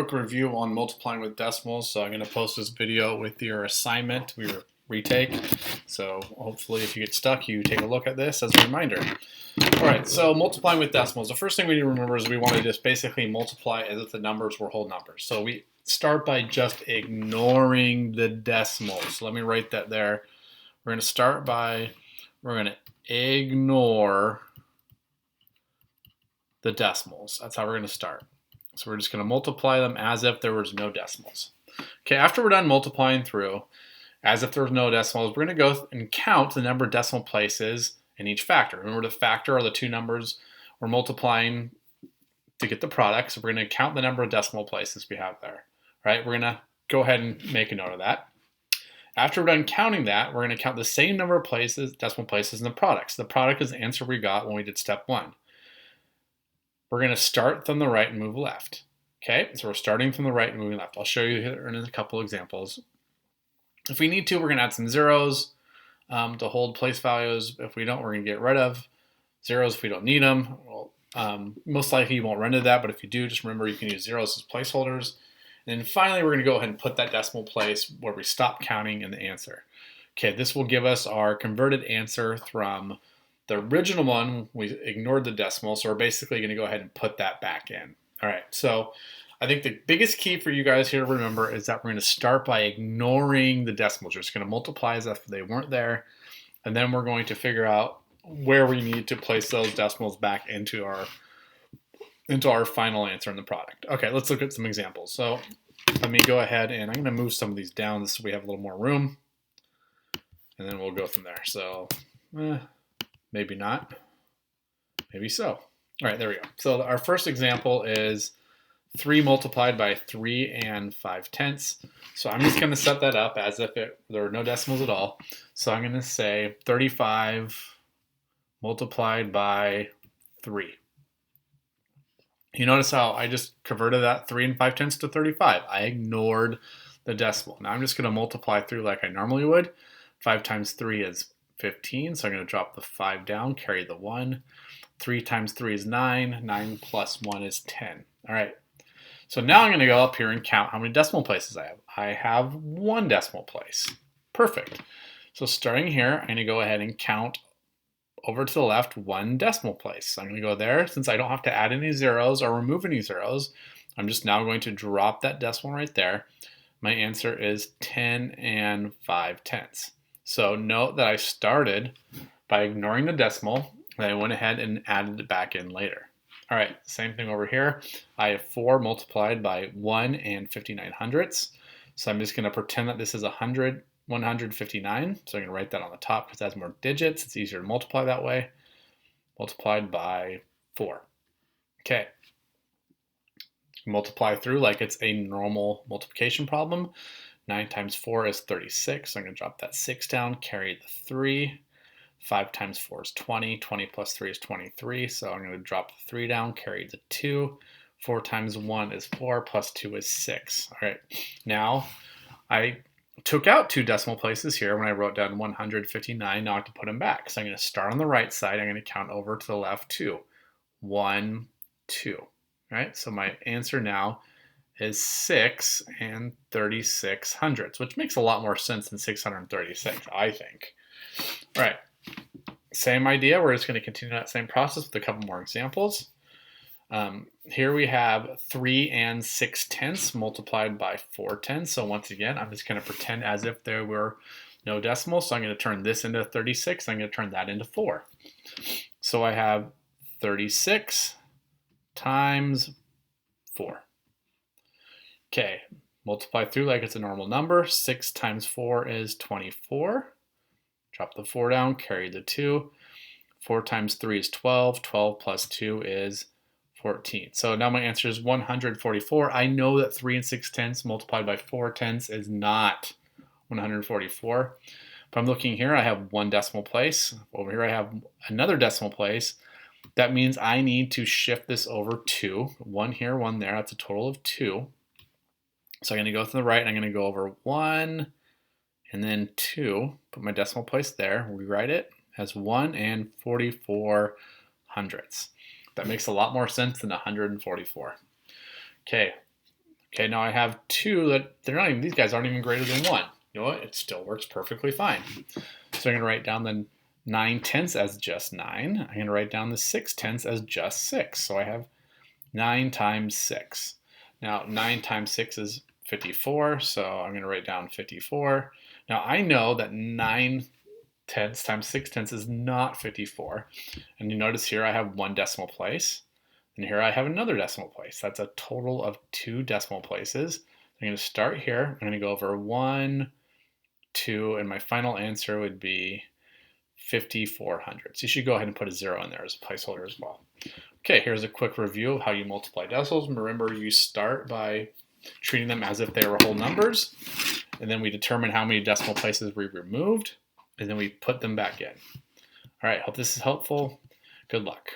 Quick review on multiplying with decimals. So I'm going to post this video with your assignment, your retake. So hopefully if you get stuck, you take a look at this as a reminder. All right, so multiplying with decimals. The first thing we need to remember is we want to just basically multiply as if the numbers were whole numbers. So we start by just ignoring the decimals. So let me write that there. We're going to start by, we're going to ignore the decimals. That's how we're going to start. So we're just going to multiply them as if there was no decimals. Okay, after we're done multiplying through, as if there was no decimals, we're going to go and count the number of decimal places in each factor. Remember, the factor are the two numbers we're multiplying to get the product. So we're going to count the number of decimal places we have there. Right? We're going to go ahead and make a note of that. After we're done counting that, we're going to count the same number of places, decimal places in the product. So the product is the answer we got when we did step one. We're going to start from the right and move left. Okay, so we're starting from the right and moving left. I'll show you here in a couple examples. If we need to, we're going to add some zeros to hold place values. If we don't, we're going to get rid of zeros if we don't need them. Well, most likely you won't run into that, but if you do, just remember you can use zeros as placeholders. And then finally, we're going to go ahead and put that decimal place where we stop counting in the answer. Okay, this will give us our converted answer from the original one. We ignored the decimal, so we're basically going to go ahead and put that back in. All right, so I think the biggest key for you guys here to remember is that we're going to start by ignoring the decimals. We're just going to multiply as if they weren't there, and then we're going to figure out where we need to place those decimals back into our final answer in the product. Okay, let's look at some examples. So let me go ahead and I'm going to move some of these down so we have a little more room, and then we'll go from there. So maybe not, maybe so. All right, there we go. So our first example is 3 multiplied by 3 and 5/10. So I'm just going to set that up as if there are no decimals at all. So I'm going to say 35 multiplied by 3. You notice how I just converted that 3 and 5/10 to 35. I ignored the decimal. Now I'm just going to multiply through like I normally would. 5 times 3 is 15, so I'm going to drop the 5 down, carry the 1. 3 times 3 is 9. 9 plus 1 is 10. All right. So now I'm going to go up here and count how many decimal places I have. I have 1 decimal place. Perfect. So starting here, I'm going to go ahead and count over to the left 1 decimal place. So I'm going to go there. Since I don't have to add any zeros or remove any zeros, I'm just now going to drop that decimal right there. My answer is 10 and 5/10. So note that I started by ignoring the decimal, and I went ahead and added it back in later. All right, same thing over here. I have 4 multiplied by 1 and 59/100. So I'm just going to pretend that this is 159. So I'm going to write that on the top because it has more digits. It's easier to multiply that way. Multiplied by 4. Okay. Multiply through like it's a normal multiplication problem. 9 times 4 is 36. So I'm going to drop that 6 down, carry the 3. 5 times 4 is 20. 20 plus 3 is 23. So I'm going to drop the 3 down, carry the 2. 4 times 1 is 4, plus 2 is 6. All right. Now, I took out 2 decimal places here when I wrote down 159. Now I have to put them back. So I'm going to start on the right side. I'm going to count over to the left 2. 1, 2. All right. So my answer now is 6 and 36/100, which makes a lot more sense than 636, I think. All right. Same idea. We're just going to continue that same process with a couple more examples. Here we have 3 and 6/10 multiplied by 4/10. So once again, I'm just going to pretend as if there were no decimals. So I'm going to turn this into 36. I'm going to turn that into 4. So I have 36 times 4. Okay, multiply through like it's a normal number. 6 times 4 is 24. Drop the 4 down, carry the 2. 4 times 3 is 12. 12 plus 2 is 14. So now my answer is 144. I know that 3 and 6/10 multiplied by 4/10 is not 144. If I'm looking here, I have 1 decimal place. Over here, I have another decimal place. That means I need to shift this over 2. 1 here, 1 there. That's a total of 2. So I'm going to go to the right, and I'm going to go over 1 and then 2. Put my decimal place there. Rewrite it as 1 and 44/100. That makes a lot more sense than 144. Okay, Okay, now I have 2 that these guys aren't even greater than 1. You know what? It still works perfectly fine. So I'm going to write down the 9/10 as just 9. I'm going to write down the 6/10 as just 6. So I have 9 times 6. Now 9 times 6 is 54, so I'm going to write down 54. Now I know that 9/10 times 6/10 is not 54. And you notice here I have 1 decimal place. And here I have another decimal place. That's a total of 2 decimal places. I'm going to start here. I'm going to go over 1, 2, and my final answer would be 5,400. So you should go ahead and put a 0 in there as a placeholder as well. Okay, here's a quick review of how you multiply decimals. Remember, you start by treating them as if they were whole numbers, and then we determine how many decimal places we removed, and then we put them back in. All right, hope this is helpful. Good luck.